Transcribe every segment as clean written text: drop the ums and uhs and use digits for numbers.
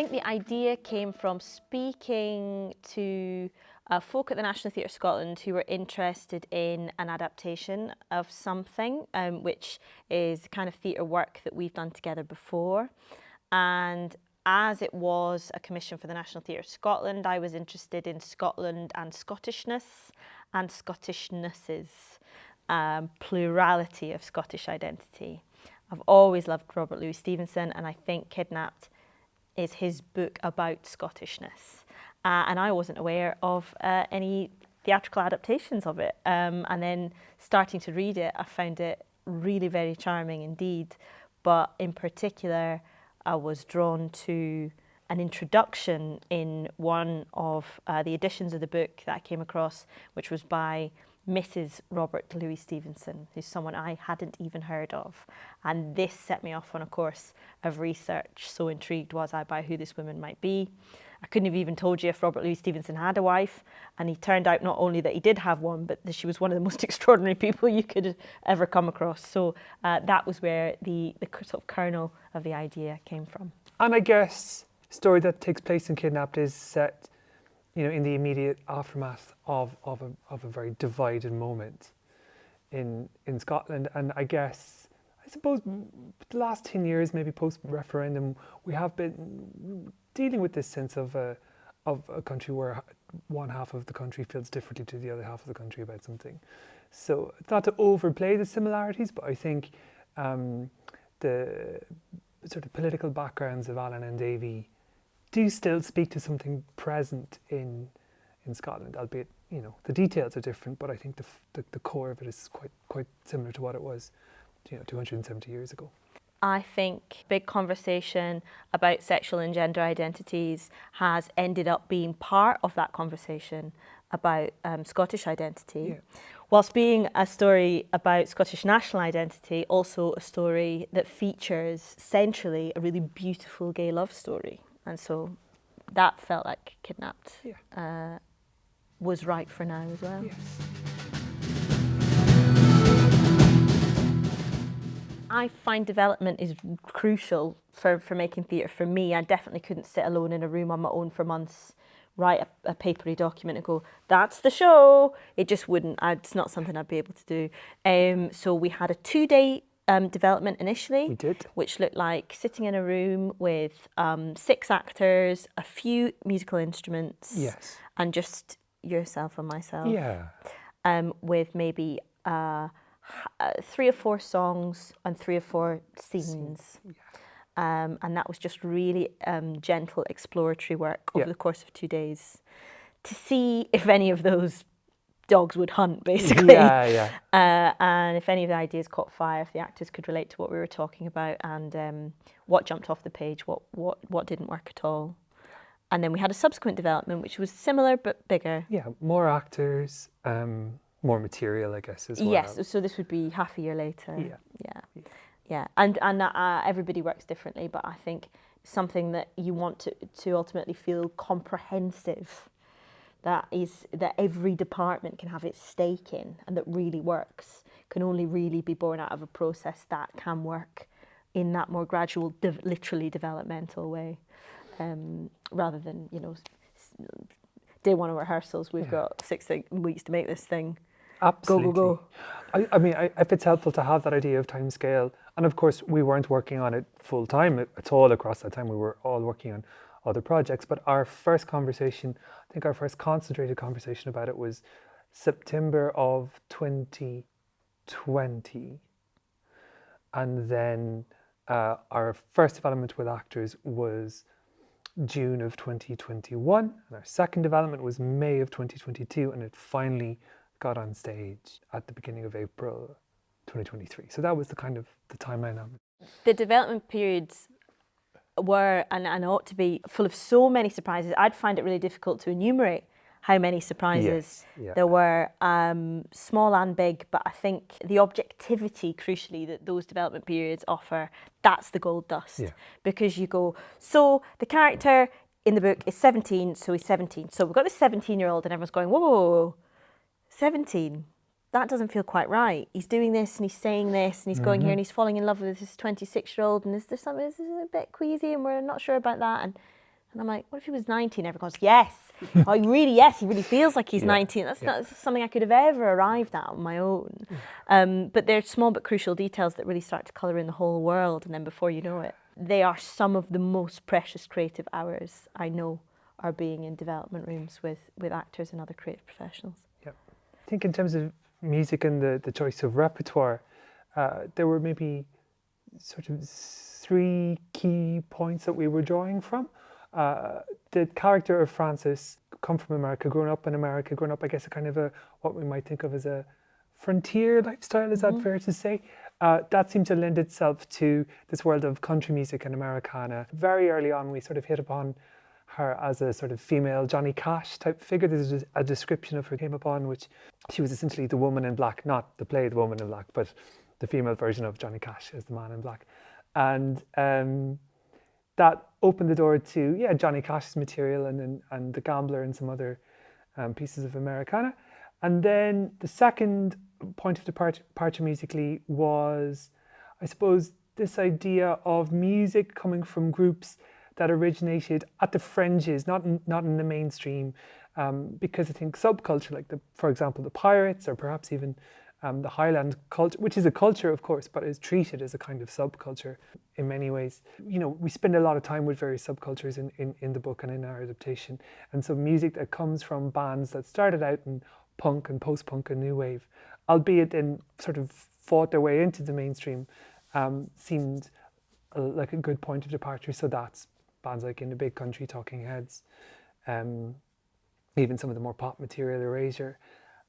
think the idea came from speaking to folk at the National Theatre Scotland who were interested in an adaptation of something, which is the kind of theatre work that we've done together before. And as it was a commission for the National Theatre Scotland, I was interested in Scotland and Scottishness and Scottishnesses, plurality of Scottish identity. I've always loved Robert Louis Stevenson, and I think Kidnapped is his book about Scottishness. And I wasn't aware of any theatrical adaptations of it. And then starting to read it, I found it really very charming indeed. But in particular, I was drawn to an introduction in one of the editions of the book that I came across, which was by Mrs. Robert Louis Stevenson, who's someone I hadn't even heard of. And this set me off on a course of research. So intrigued was I by who this woman might be. I couldn't have even told you if Robert Louis Stevenson had a wife. And he turned out not only that he did have one, but that she was one of the most extraordinary people you could ever come across. So that was where the sort of kernel of the idea came from. And I guess the story that takes place in Kidnapped is set, you know, in the immediate aftermath of a very divided moment in Scotland. And I suppose the last 10 years, maybe post-referendum, we have been dealing with this sense of a country where one half of the country feels differently to the other half of the country about something. So it's not to overplay the similarities, but I think the sort of political backgrounds of Alan and Davy do still speak to something present in Scotland, albeit, you know, the details are different, but I think the core of it is quite similar to what it was, you know, 270 years ago. I think big conversation about sexual and gender identities has ended up being part of that conversation about Scottish identity. Yeah. Whilst being a story about Scottish national identity, also a story that features centrally a really beautiful gay love story. And so that felt like Kidnapped was right for now as well. Yes. I find development is crucial for making theatre. For me, I definitely couldn't sit alone in a room on my own for months, write a papery document and go, that's the show. It just wouldn't. It's not something I'd be able to do. So we had a 2-day development initially. We did. Which looked like sitting in a room with 6 actors, a few musical instruments. Yes. And just yourself and myself. Yeah. With maybe 3 or 4 songs and 3 or 4 scenes. Yeah. And that was just really gentle exploratory work over the course of 2 days to see if any of those dogs would hunt, basically. Yeah. And if any of the ideas caught fire, if the actors could relate to what we were talking about, and what jumped off the page, what didn't work at all. And then we had a subsequent development, which was similar but bigger. Yeah, more actors, more material, I guess, as well. Yes, so this would be half a year later. Yeah. And everybody works differently, but I think something that you want to ultimately feel comprehensive, that every department can have its stake in, and that really works, can only really be born out of a process that can work in that more gradual, literally developmental way, rather than, you know, day 1 of rehearsals, we've got 6 weeks to make this thing. Absolutely. Go. I mean, if it's helpful to have that idea of timescale, and of course we weren't working on it full time at all across that time. We were all working on other projects, but our first conversation, I think our first concentrated conversation about it was September of 2020. And then our first development with actors was June of 2021, and our second development was May of 2022, and it finally got on stage at the beginning of April 2023. So that was the kind of the timeline of it. The development periods were, and ought to be, full of so many surprises. I'd find it really difficult to enumerate how many surprises there were, small and big, but I think the objectivity, crucially, that those development periods offer, that's the gold dust. Yeah. Because you go, so the character in the book is 17, so he's 17. So we've got this 17-year-old and everyone's going, whoa, 17, that doesn't feel quite right. He's doing this and he's saying this and he's going here and he's falling in love with this 26-year-old, and is there something, this is a bit queasy and we're not sure about that. And And I'm like, what if he was 19? Everyone goes, yes. Oh, yes, he really feels like he's 19. That's not something I could have ever arrived at on my own. But they're small but crucial details that really start to colour in the whole world. And then before you know it, they are some of the most precious creative hours I know are being in development rooms with actors and other creative professionals. Yeah. I think in terms of music and the choice of repertoire, there were maybe sort of 3 key points that we were drawing from. The character of Frances, come from America, grown up in America, grown up, I guess, a kind of what we might think of as a frontier lifestyle, is that fair to say? That seemed to lend itself to this world of country music and Americana. Very early on, we sort of hit upon her as a sort of female Johnny Cash type figure. There's a description of her came upon, which she was essentially the woman in black, not the play The Woman in Black, but the female version of Johnny Cash as the man in black. And that opened the door to Johnny Cash's material and The Gambler and some other pieces of Americana. And then the second point of departure musically was, I suppose, this idea of music coming from groups that originated at the fringes, not in the mainstream, because I think subculture, like for example, the Pirates, or perhaps even the Highland culture, which is a culture, of course, but is treated as a kind of subculture in many ways. You know, we spend a lot of time with various subcultures in the book and in our adaptation. And so music that comes from bands that started out in punk and post-punk and new wave, albeit then sort of fought their way into the mainstream, seemed like a good point of departure. So that's bands like In the Big Country, Talking Heads, even some of the more pop material, Erasure.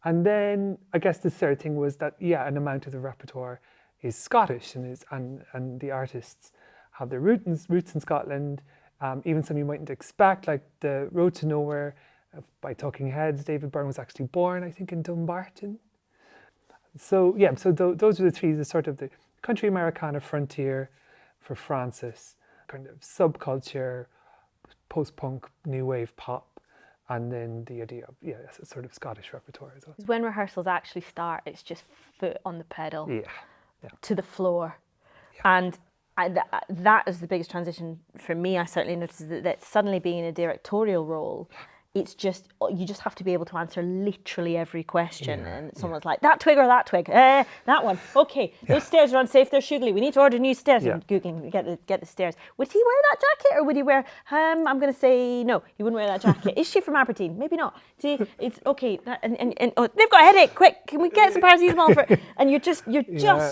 And then I guess the third thing was that, an amount of the repertoire is Scottish and the artists have their roots in Scotland, even some you mightn't expect, like The Road to Nowhere by Talking Heads. David Byrne was actually born, I think, in Dumbarton. So those are the three, the sort of the country Americana frontier for Frances, kind of subculture, post-punk, new wave pop, and then the idea of a sort of Scottish repertoire as well. When rehearsals actually start, it's just foot on the pedal to the floor. And that is the biggest transition for me. I certainly noticed that suddenly being in a directorial role, it's just, you just have to be able to answer literally every question. And someone's like, that twig or that twig? That one. Okay, those stairs are unsafe, they're sugly. We need to order new stairs. And Googling, get the stairs. Would he wear that jacket, or would he wear, I'm going to say no, he wouldn't wear that jacket. Is she from Aberdeen? Maybe not. See, it's okay. They've got a headache, quick, can we get some paracetamol for it? And you're just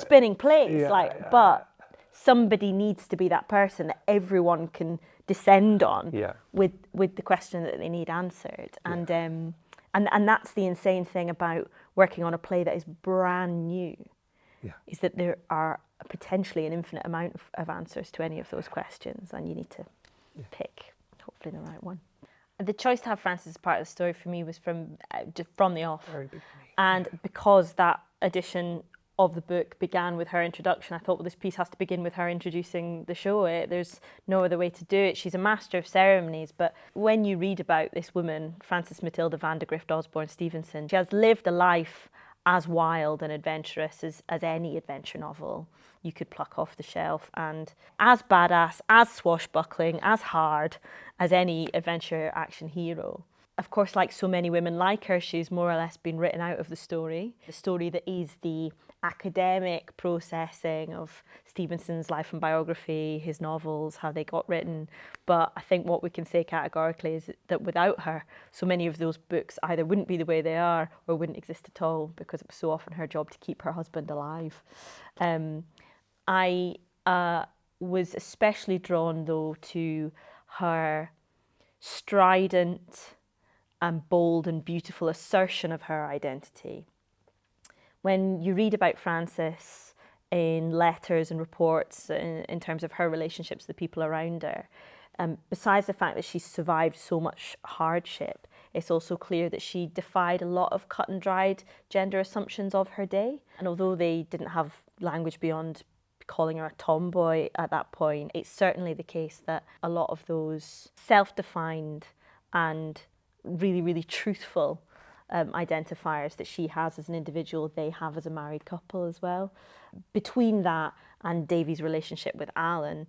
spinning plates. But somebody needs to be that person that everyone can descend on with the question that they need answered. And that's the insane thing about working on a play that is brand new, is that there are potentially an infinite amount of answers to any of those questions, and you need to pick, hopefully, the right one. The choice to have Frances as part of the story for me was just from the off. Very big for me. And because that edition of the book began with her introduction, I thought, well, this piece has to begin with her introducing the show. There's no other way to do it. She's a master of ceremonies, but when you read about this woman, Frances Matilda Vandergrift Osborne Stevenson, she has lived a life as wild and adventurous as any adventure novel you could pluck off the shelf, and as badass, as swashbuckling, as hard as any adventure action hero. Of course, like so many women like her, she's more or less been written out of the story that is the academic processing of Stevenson's life and biography, his novels, how they got written. But I think what we can say categorically is that without her, so many of those books either wouldn't be the way they are or wouldn't exist at all, because it was so often her job to keep her husband alive. I was especially drawn, though, to her strident and bold and beautiful assertion of her identity. When you read about Frances in letters and reports in terms of her relationships with the people around her, besides the fact that she's survived so much hardship, it's also clear that she defied a lot of cut and dried gender assumptions of her day. And although they didn't have language beyond calling her a tomboy at that point, it's certainly the case that a lot of those self-defined and really, really truthful identifiers that she has as an individual, they have as a married couple as well. Between that and Davy's relationship with Alan,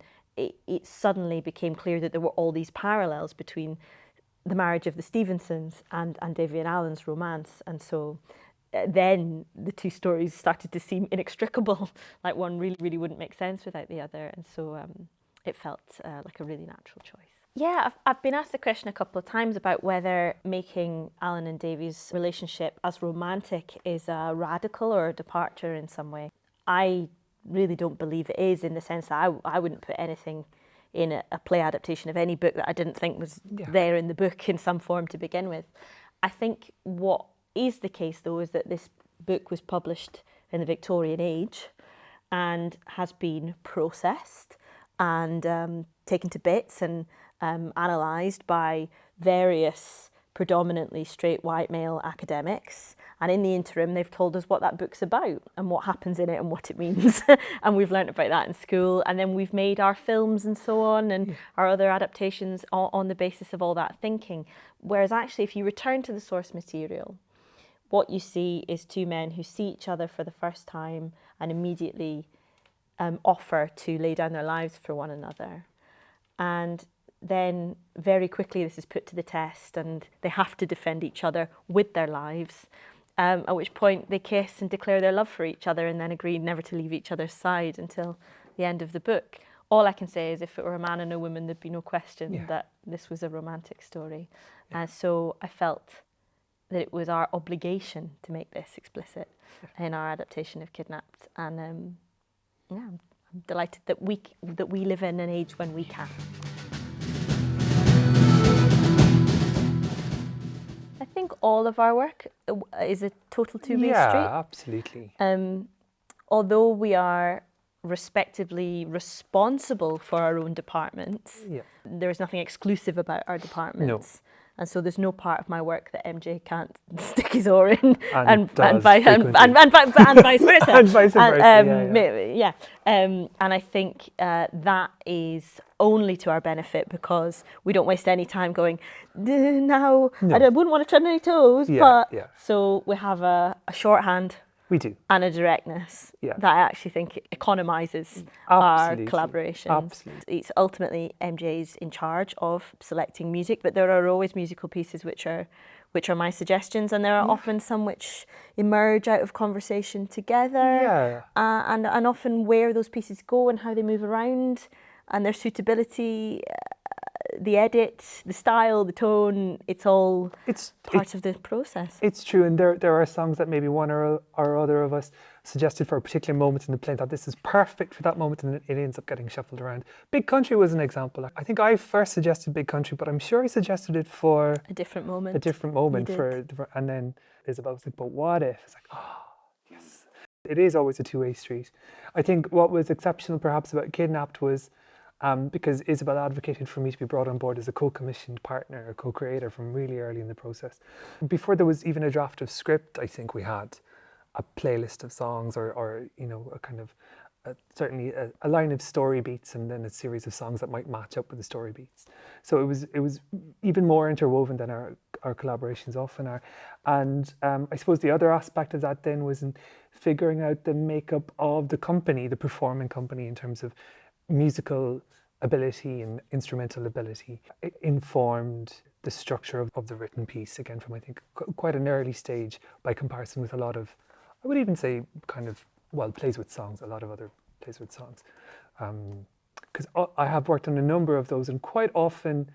it suddenly became clear that there were all these parallels between the marriage of the Stevensons and Davy and Alan's romance. And so then the two stories started to seem inextricable, like one really, really wouldn't make sense without the other. And so it felt like a really natural choice. Yeah, I've been asked the question a couple of times about whether making Alan and Davy's relationship as romantic is a radical or a departure in some way. I really don't believe it is, in the sense that I wouldn't put anything in a play adaptation of any book that I didn't think was there in the book in some form to begin with. I think what is the case, though, is that this book was published in the Victorian age and has been processed and taken to bits and analysed by various predominantly straight white male academics, and in the interim they've told us what that book's about and what happens in it and what it means and we've learnt about that in school, and then we've made our films and so on and our other adaptations on the basis of all that thinking. Whereas actually, if you return to the source material, what you see is two men who see each other for the first time and immediately offer to lay down their lives for one another. And then very quickly this is put to the test and they have to defend each other with their lives, at which point they kiss and declare their love for each other and then agree never to leave each other's side until the end of the book. All I can say is if it were a man and a woman, there'd be no question that this was a romantic story. So I felt that it was our obligation to make this explicit in our adaptation of Kidnapped. And I'm delighted that we live in an age when we can. I think all of our work is a total two-way street. Yeah, absolutely. Although we are respectively responsible for our own departments, there is nothing exclusive about our departments. No. And so there's no part of my work that MJ can't stick his oar in and vice versa. And vice versa, and I think that is only to our benefit, because we don't waste any time going, no. I wouldn't want to tread any toes, So we have a shorthand. We do. And a directness that I actually think economises our collaborations. Absolutely. It's ultimately MJ's in charge of selecting music, but there are always musical pieces which are my suggestions, and there are often some which emerge out of conversation together, and often where those pieces go and how they move around and their suitability, the edit, the style, the tone, it's part of the process. It's true, and there are songs that maybe one or other of us suggested for a particular moment in the play, that this is perfect for that moment, and it ends up getting shuffled around. Big Country was an example. I think I first suggested Big Country, but I'm sure I suggested it for a different moment. And then Isobel was like, but what if? It's like, yes. It is always a two-way street. I think what was exceptional perhaps about Kidnapped was because Isobel advocated for me to be brought on board as a co-commissioned partner, a co-creator from really early in the process. Before there was even a draft of script, I think we had a playlist of songs or a kind of certainly a line of story beats and then a series of songs that might match up with the story beats. So it was even more interwoven than our collaborations often are. And I suppose the other aspect of that then was in figuring out the makeup of the company, the performing company, in terms of musical ability and instrumental ability. It informed the structure of the written piece, again, from I think quite an early stage by comparison with a lot of, I would even say, kind of, plays with songs, a lot of other plays with songs. Because I have worked on a number of those, and quite often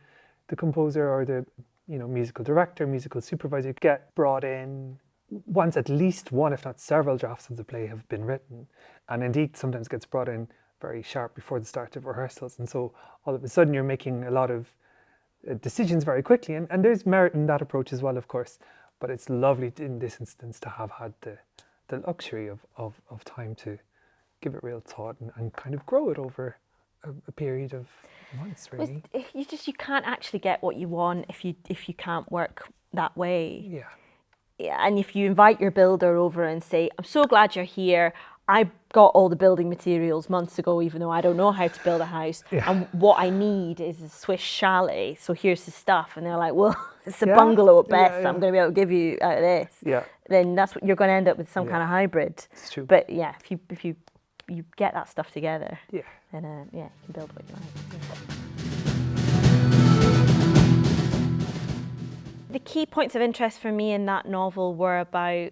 the composer or the musical director, musical supervisor get brought in once at least one, if not several drafts of the play have been written, and indeed sometimes gets brought in very sharp before the start of rehearsals, and so all of a sudden you're making a lot of decisions very quickly, and there's merit in that approach as well, of course, but it's lovely in this instance to have had the luxury of time to give it real thought and kind of grow it over a period of months, really. You can't actually get what you want if you can't work that way. And if you invite your builder over and say, I'm so glad you're here, I got all the building materials months ago, even though I don't know how to build a house. And what I need is a Swiss chalet. So here's the stuff. And they're like, well, it's a bungalow at best. I'm going to be able to give you out of this. Then that's what you're going to end up with, some kind of hybrid. It's true. But if you you get that stuff together, Yeah. then yeah, you can build what you like. The key points of interest for me in that novel were about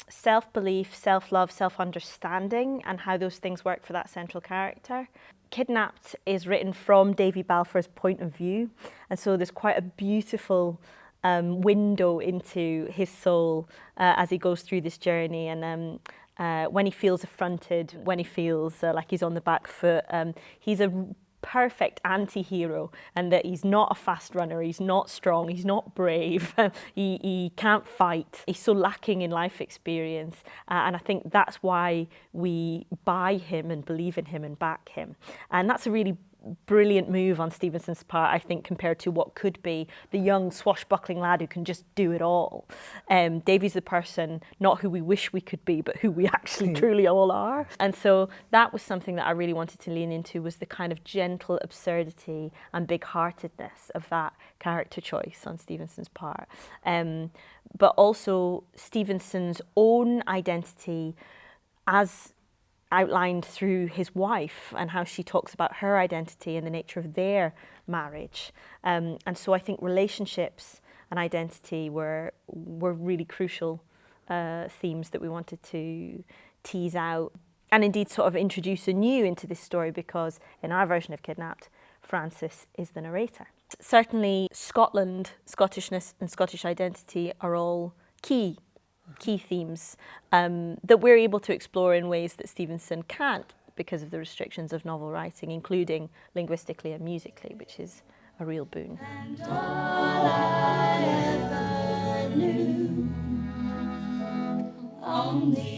self-belief, self-love, self-understanding, and how those things work for that central character. Kidnapped is written from Davy Balfour's point of view, and so there's quite a beautiful window into his soul as he goes through this journey. And when he feels affronted, when he feels like he's on the back foot, he's a perfect anti-hero, and that he's not a fast runner, he's not strong, he's not brave, he can't fight, he's so lacking in life experience, and I think that's why we buy him and believe in him and back him. And that's a really brilliant move on Stevenson's part, I think, compared to what could be the young swashbuckling lad who can just do it all. Davy's the person, not who we wish we could be, but who we actually truly all are. And so that was something that I really wanted to lean into, was the kind of gentle absurdity and big-heartedness of that character choice on Stevenson's part. But also Stevenson's own identity as outlined through his wife, and how she talks about her identity and the nature of their marriage. And so I think relationships and identity were really crucial themes that we wanted to tease out, and indeed sort of introduce anew into this story, because in our version of Kidnapped, Francis is the narrator. Certainly Scotland, Scottishness and Scottish identity are all key themes that we're able to explore in ways that Stevenson can't, because of the restrictions of novel writing, including linguistically and musically, which is a real boon. And all I ever knew, only